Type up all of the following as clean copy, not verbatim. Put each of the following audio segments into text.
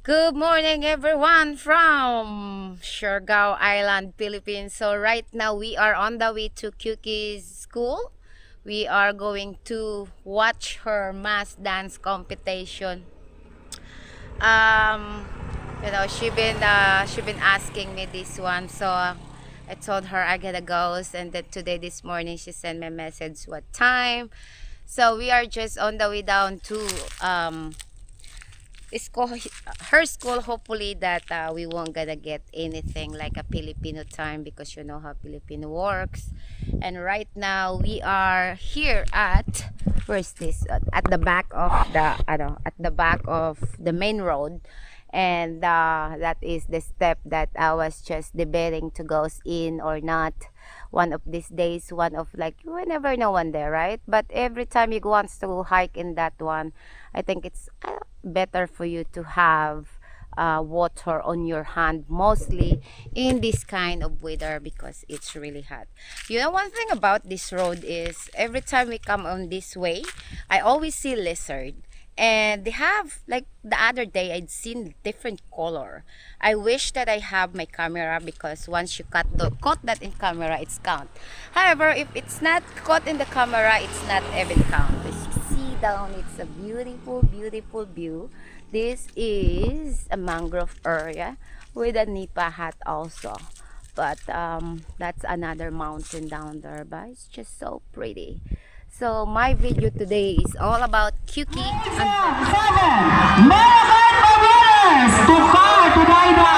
Good morning everyone from Siargao Island, Philippines. So right now we are on the way to Kyuki's school. We are going to watch her mass dance competition. Um, she been asking me this one, so I told her I gotta go. And then today this morning she sent me a message what time. So we are just on the way down to school, her school. Hopefully that we won't gonna get anything like a Filipino time, because you know how Filipino works. And right now we are here at, where's this, at the back of the at the back of the main road. And that is the step that I was just debating to go in or not. One of these days, one of, like, you never know one day, right? But every time you want to hike in that one, I think it's better for you to have water on your hand, mostly in this kind of weather, because it's really hot. You know, one thing about this road is every time we come on this way, I always see lizard. And they have, like, the other day I'd seen different color. I wish that I have my camera, because once you caught that in camera, it's count. However, if it's not caught in the camera, it's not even count. As you see down, it's a beautiful, beautiful view. This is a mangrove area with a nipa hat also. But that's another mountain down there, but it's just so pretty. So my video today is all about Kyuki and Marathon Maguires to car to Daidan.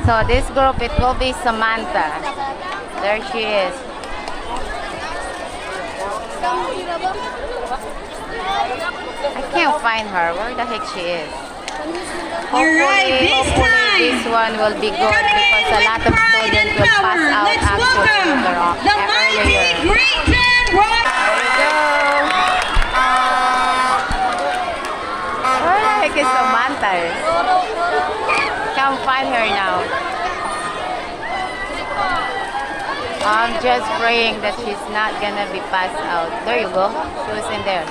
So this group, it will be Samantha. There she is. I can't find her. Where the heck she is? Hopefully this one will be good because a lot of students will pass out actually earlier. There we go. Where the heck is Samantha? Can't find her now. I'm just praying that she's not gonna be passed out. There you go. She was in there.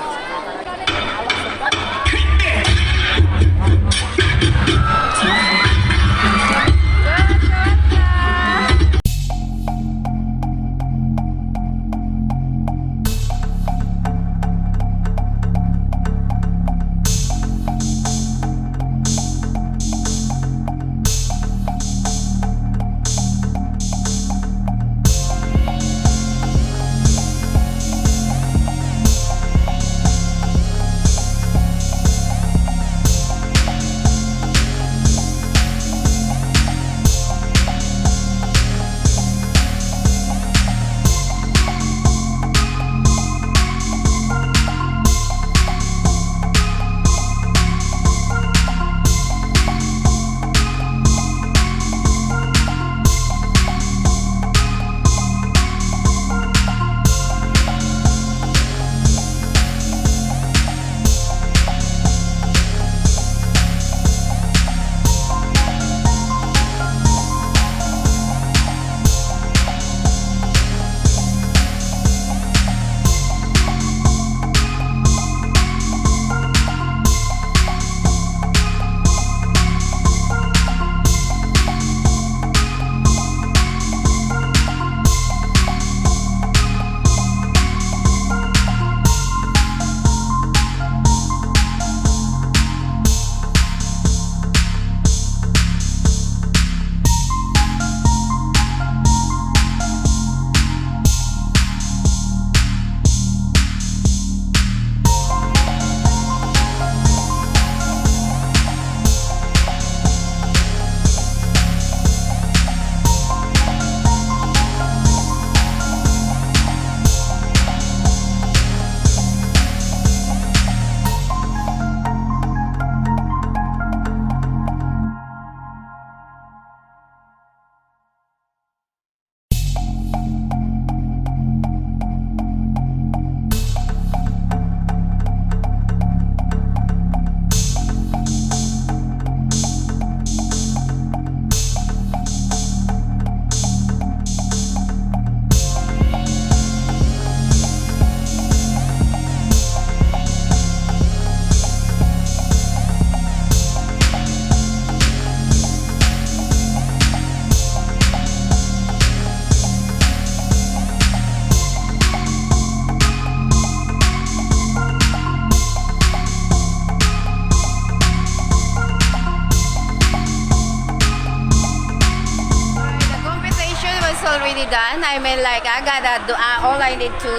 Already done. I mean, like, I gotta do, all I need to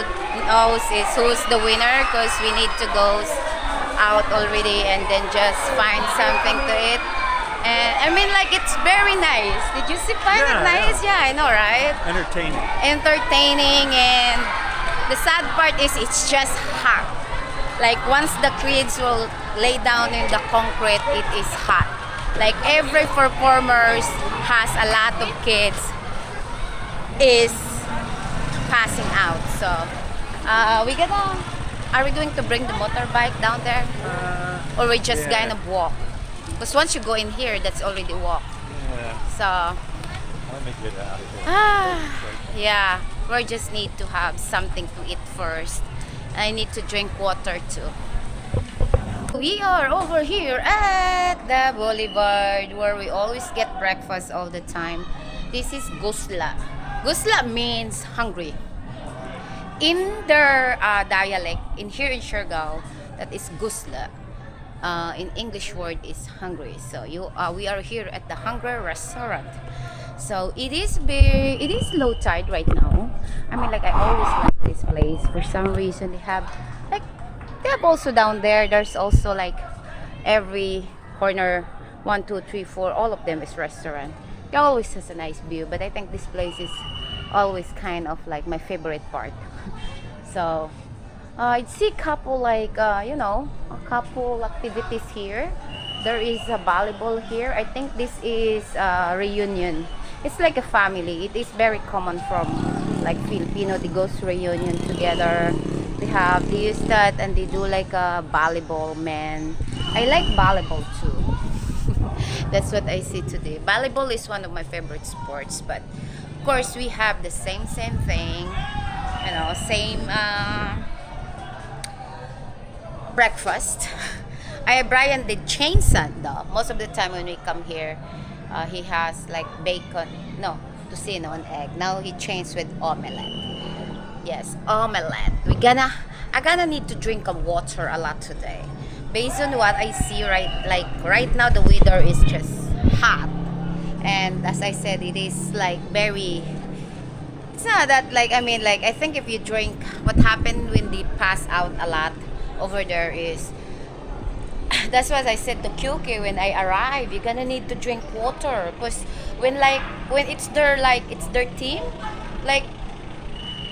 know is who's the winner because we need to go out already and then just find something to eat. And I mean, like, it's very nice. Did you find it nice? Yeah, I know, right? Entertaining. Entertaining, and the sad part is it's just hot. Like, once the kids will lay down in the concrete, it is hot. Like, every performers has a lot of kids is passing out. So are we going to bring the motorbike down there, or we just kind of walk? Because once you go in here, that's already walk. Yeah. So Let me get out of here. yeah, we just need to have something to eat first. I need to drink water too. We are over here at the boulevard where we always get breakfast all the time. This is gusla. Gusla means hungry. In their dialect, here in Siargao, that is gusla. In English word is hungry. So we are here at the Hunger Restaurant. So it is low tide right now. I mean, like, I always like this place. For some reason, they have also down there. There's also like every corner, 1, 2, 3, 4. All of them is restaurant. It always has a nice view, but I think this place is always kind of like my favorite part. So I'd see couple like a couple activities here. There is a volleyball here. I think this is a reunion. It's like a family. It is very common from like Filipino. They go to reunion together. They use that and they do like a volleyball, man. I like volleyball too. That's what I see today. Volleyball is one of my favorite sports, but of course we have the same thing. Same breakfast. Brian did change that though. Most of the time when we come here, he has like bacon, no, tocino and egg. Now he changed with omelette. Yes, omelette. I gonna need to drink of water a lot today. Based on what I see right now, the weather is just hot, and as I said, it is like very. It's not that like I think if you drink, what happened when they pass out a lot over there is that's what I said to Kyuki when I arrive. You're gonna need to drink water because when it's their team, like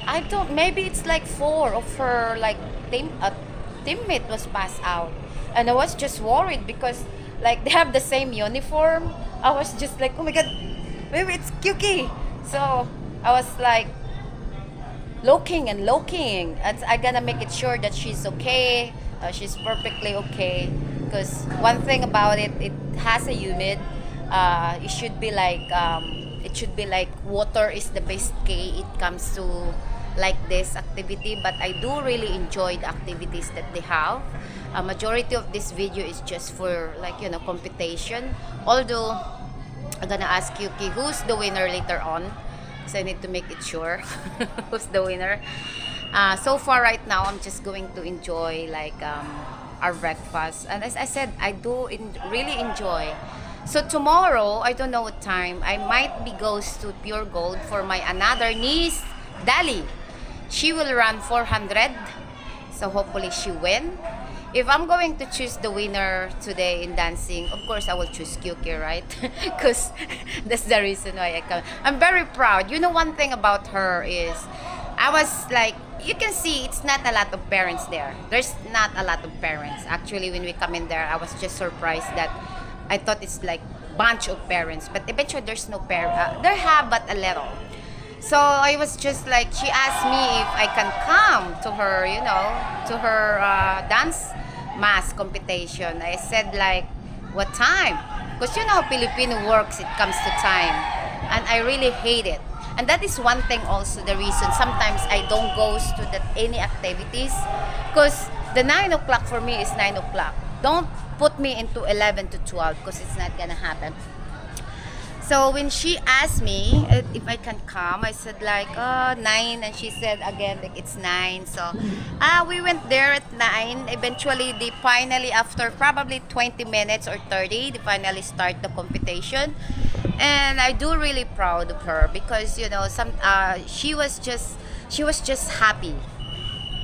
I don't maybe it's like four of her like teammate was passed out, and I was just worried because like they have the same uniform. I was just like, oh my god, maybe it's Kyuki. So I was like looking and looking. I gotta make it sure that she's okay. She's perfectly okay. Because one thing about it, it has a humid. It should be like water is the best key. It comes to like this activity, but I do really enjoy the activities that they have. A majority of this video is just for competition. Although I'm gonna ask Yuki who's the winner later on, so I need to make it sure who's the winner. So far right now, I'm just going to enjoy our breakfast, and as I said, I do really enjoy. So tomorrow, I don't know what time, I might be goes to Pure Gold for my another niece, Dali. She will run 400, so hopefully she win. If I'm going to choose the winner today in dancing, of course I will choose Kyuki, right? Because that's the reason why I come. I'm very proud. You know, one thing about her is, I was like, you can see it's not a lot of parents there. There's not a lot of parents. Actually, when we come in there, I was just surprised that I thought it's like bunch of parents, but eventually there's no parent. There have, but a little. So I was just like, she asked me if I can come to her, to her dance mass competition. I said like, what time? Because you know how Filipino works, it comes to time. And I really hate it. And that is one thing also, the reason sometimes I don't go to any activities. Because the 9 o'clock for me is 9 o'clock. Don't put me into 11 to 12 because it's not gonna happen. So when she asked me if I can come, I said like 9, and she said again like it's 9. So we went there at 9. Eventually, they finally, after probably 20 minutes or 30, they finally start the competition. And I do really proud of her because she was just happy.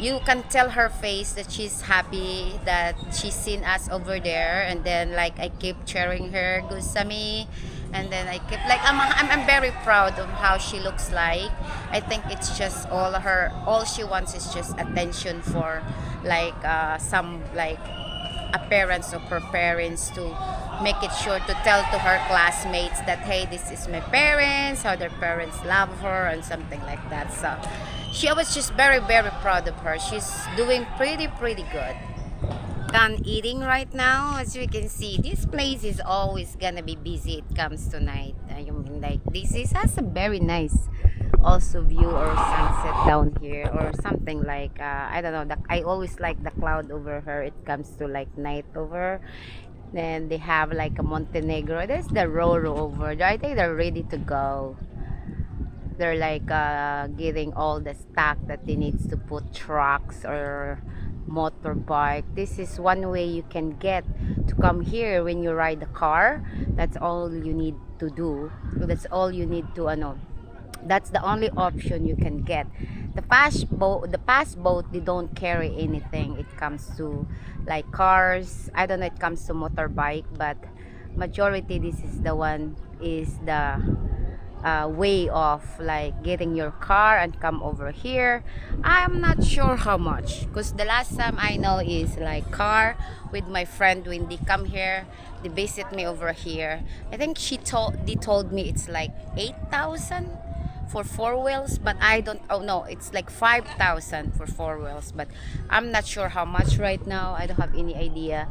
You can tell her face that she's happy that she's seen us over there, and then like I keep cheering her, Gusami. And then I keep like I'm very proud of how she looks like. I think it's just all she wants is just attention for like some like appearance of her parents, to make it sure to tell to her classmates that hey, this is my parents, how their parents love her and something like that. So she was just very proud of her. She's doing pretty good. Done eating right now. As you can see, this place is always gonna be busy. It comes to night. Has a very nice also view or sunset down here or something like I don't know. I always like the cloud over her. It comes to like night over. Then they have like a Montenegro. There's the Roro over there. I think they're ready to go. They're like getting all the stock that they needs to put trucks or motorbike. This is one way you can get to come here when you ride the car. That's all you need to do. That's all you need to that's the only option you can get. The fast boat, they don't carry anything. It comes to like cars. I don't know, it comes to motorbike, but majority this is the one is the way of like getting your car and come over here. I'm not sure how much, because the last time I know is like car with my friend when they come here, they visit me over here. I think they told me it's like 8,000 for four wheels, but I don't, oh no, it's like 5,000 for four wheels, but I'm not sure how much right now. I don't have any idea.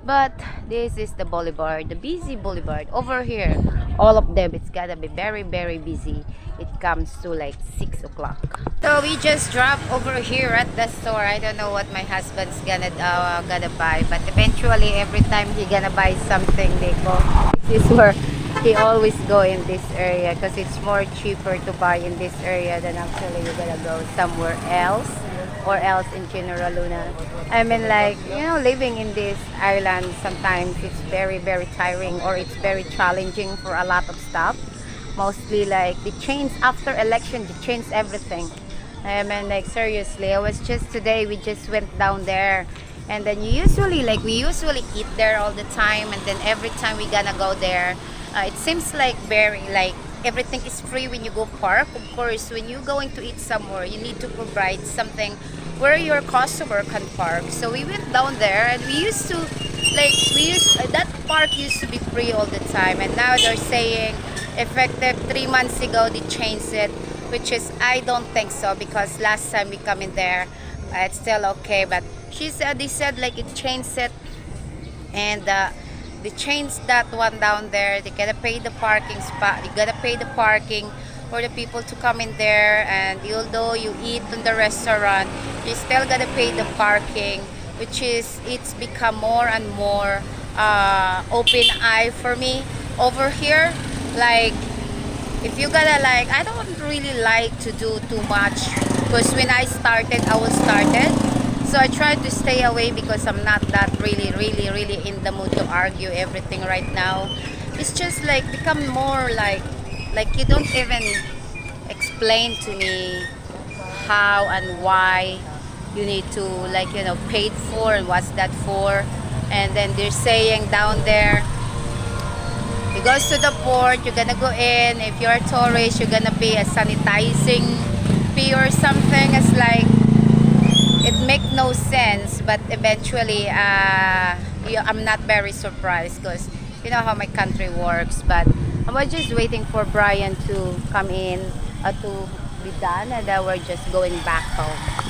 But this is the boulevard, the busy boulevard over here. All of them, it's gotta be very very busy. It comes to like 6 o'clock. So we just dropped over here at the store. I don't know what my husband's gonna buy, but eventually every time he gonna buy something, they go, this is where he always go, in this area, because it's more cheaper to buy in this area than actually you're gonna go somewhere else, or else in General Luna. I mean, like, you know, living in this island, sometimes it's very very tiring, or it's very challenging for a lot of stuff. Mostly like they change after election, they change everything. I mean, like, seriously, I was just today, we just went down there, and then we usually eat there all the time, and then every time we gonna go there, it seems like very like everything is free when you go park. Of course, when you're going to eat somewhere, you need to provide something where your customer can park. So we went down there, and we used to like that park used to be free all the time, and now they're saying effective 3 months ago they changed it, which is, I don't think so, because last time we come in there, it's still okay. But they said like it changed it, and they changed that one down there. They gotta pay the parking spot. You gotta pay the parking for the people to come in there. And although you eat in the restaurant, you still gotta pay the parking, which is, it's become more and more open eye for me over here. Like, if you gotta like, I don't really like to do too much, because when I started, I was started. So I try to stay away, because I'm not that really in the mood to argue everything right now. It's just like become more like you don't even explain to me how and why you need to, like, you know, paid for, and what's that for. And then they're saying down there, you goes to the port, you're gonna go in. If you're a tourist, you're gonna pay a sanitizing fee or something. It's like, it make no sense. But eventually, I'm not very surprised, because you know how my country works. But I was just waiting for Brian to come in, to be done, and then we're just going back home.